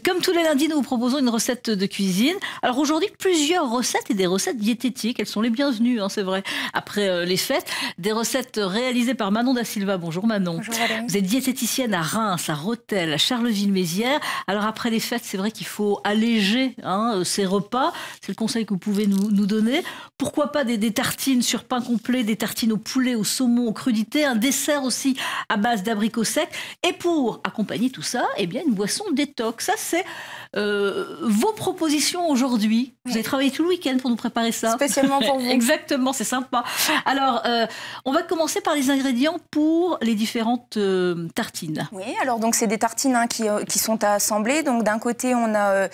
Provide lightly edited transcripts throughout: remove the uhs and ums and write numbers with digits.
Comme tous les lundis, nous vous proposons une recette de cuisine. Alors aujourd'hui, plusieurs recettes et des recettes diététiques. Elles sont les bienvenues, hein, c'est vrai, après les fêtes. Des recettes réalisées par Manon da Silva. Bonjour Manon. Bonjour Valérie. Vous êtes diététicienne à Reims, à Rethel, à Charleville-Mézières. Alors après les fêtes, c'est vrai qu'il faut alléger ces repas. C'est le conseil que vous pouvez nous donner. Pourquoi pas des tartines sur pain complet, des tartines au poulet, au saumon, aux crudités, un dessert aussi à base d'abricots secs. Et pour accompagner tout ça, eh bien une boisson détox. Ça, c'est vos propositions aujourd'hui. Vous avez travaillé tout le week-end pour nous préparer ça. Spécialement pour vous. Exactement, c'est sympa. Alors, on va commencer par les ingrédients pour les différentes tartines. Oui, alors donc c'est des tartines qui sont à assembler. Donc d'un côté, on a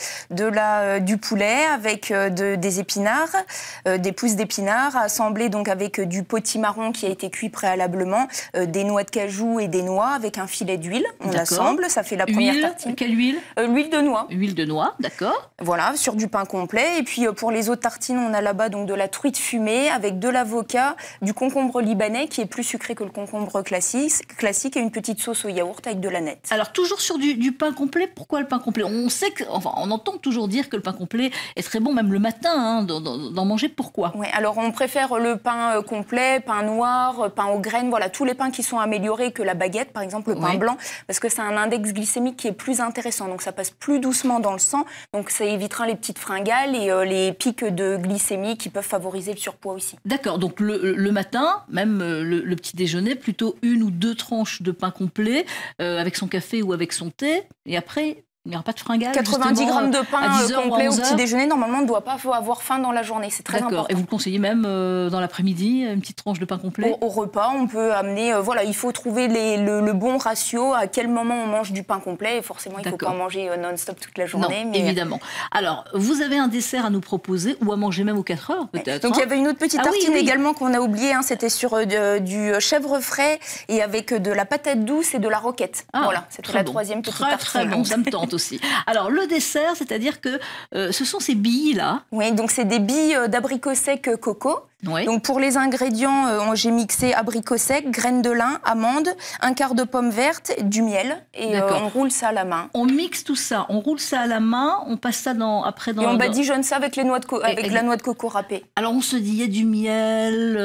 du poulet avec des épinards, des pousses d'épinards, assemblés donc avec du potimarron qui a été cuit préalablement, des noix de cajou et des noix avec un filet d'huile. On assemble, ça fait la première tartine. Quelle huile? L'huile de noix. Huile de noix, d'accord. Voilà, sur du pain complet. Et puis pour les autres tartines, on a là-bas donc de la truite fumée avec de l'avocat, du concombre libanais qui est plus sucré que le concombre classique et une petite sauce au yaourt avec de la nette. Alors toujours sur du pain complet, pourquoi le pain complet? On sait que, enfin, on entend toujours dire que le pain complet est très bon, même le matin, d'en manger. Pourquoi? Oui, alors on préfère le pain complet, pain noir, pain aux graines, voilà, tous les pains qui sont améliorés que la baguette, par exemple le pain blanc, parce que c'est un index glycémique qui est plus intéressant, donc ça passe plus doucement dans le sang, donc ça évitera les petites fringales et les pics de glycémie qui peuvent favoriser le surpoids aussi. D'accord, donc le matin, même le petit déjeuner, plutôt 1 ou 2 tranches de pain complet avec son café ou avec son thé, et après il n'y aura pas de fringales. 90 grammes de pain complet au petit heures. Déjeuner, normalement on ne doit pas avoir faim dans la journée, c'est très important. D'accord, et vous le conseillez même dans l'après-midi, une petite tranche de pain complet? Au repas, on peut amener, voilà, il faut trouver le bon ratio, à quel moment on mange du pain complet, et forcément il ne faut pas en manger non-stop toute la journée. Non, évidemment. Alors, vous avez un dessert à nous proposer, ou à manger même aux 4 heures peut-être. Donc il y avait une autre petite tartine également qu'on a oubliée, c'était sur du chèvre frais, et avec de la patate douce et de la roquette. Voilà, c'était la troisième petite tartine. Très bon, ça me tente aussi. Alors, le dessert, c'est-à-dire que ce sont ces billes-là. Oui, donc c'est des billes d'abricots secs coco. Oui. Donc pour les ingrédients, j'ai mixé abricots secs, graines de lin, amandes, un quart de pomme verte, du miel, et on roule ça à la main. On mixe tout ça, on roule ça à la main, on passe ça après dans... Et on badigeonne ça avec la noix de coco râpée. Alors on se dit, il y a du miel,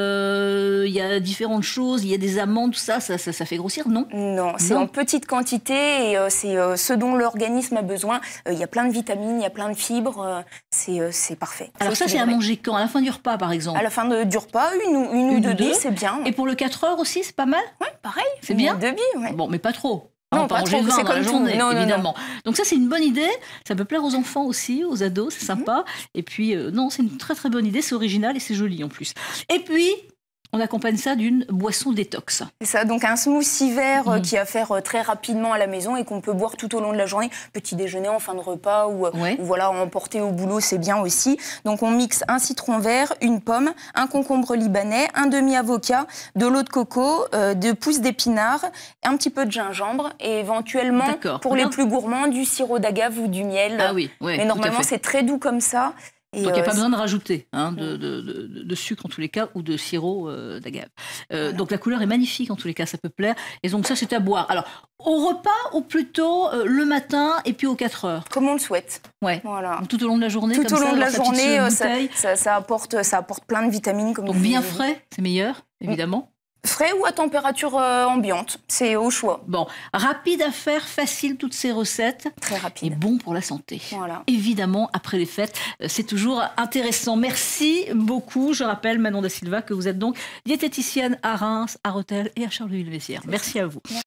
il y a différentes choses, il y a des amandes, tout ça, ça fait grossir, non? Non, c'est en petite quantité, et c'est ce dont l'organisme a besoin. Il y a plein de vitamines, il y a plein de fibres, c'est parfait. Alors ça, c'est à manger quand? À la fin du repas, par exemple? À la fin du repas, une ou deux billes, c'est bien. Et pour le 4 heures aussi, c'est pas mal? Oui, pareil. C'est bien? 2 billes, ouais. Bon, mais pas trop. Non, pas trop, c'est comme la journée, évidemment. Donc ça, c'est une bonne idée. Ça peut plaire aux enfants aussi, aux ados, c'est sympa. Et puis, non, c'est une très très bonne idée, c'est original et c'est joli en plus. Et puis, on accompagne ça d'une boisson détox. C'est ça, donc un smoothie vert qui à faire très rapidement à la maison et qu'on peut boire tout au long de la journée, petit déjeuner en fin de repas ou voilà, emporter au boulot, c'est bien aussi. Donc on mixe un citron vert, une pomme, un concombre libanais, un demi-avocat, de l'eau de coco, 2 pousses d'épinards, un petit peu de gingembre et éventuellement, pour les plus gourmands, du sirop d'agave ou du miel. Ah oui, mais normalement c'est très doux comme ça. Donc il n'y a pas besoin de rajouter de sucre en tous les cas ou de sirop d'agave. Donc la couleur est magnifique en tous les cas, ça peut plaire. Et donc ça c'est à boire. Alors au repas ou plutôt le matin et puis aux 4 heures? Comme on le souhaite. Ouais. Voilà. Donc, tout au long de la journée. Tout au long de la journée, ça apporte plein de vitamines. Comme donc bien frais, c'est meilleur évidemment. Frais ou à température ambiante, c'est au choix. Bon, rapide à faire, facile toutes ces recettes. Très rapide. Et bon pour la santé. Voilà. Évidemment, après les fêtes, c'est toujours intéressant. Merci beaucoup. Je rappelle, Manon da Silva, que vous êtes donc diététicienne à Reims, à Rethel et à Charleville-Mézières. Merci à vous. Merci.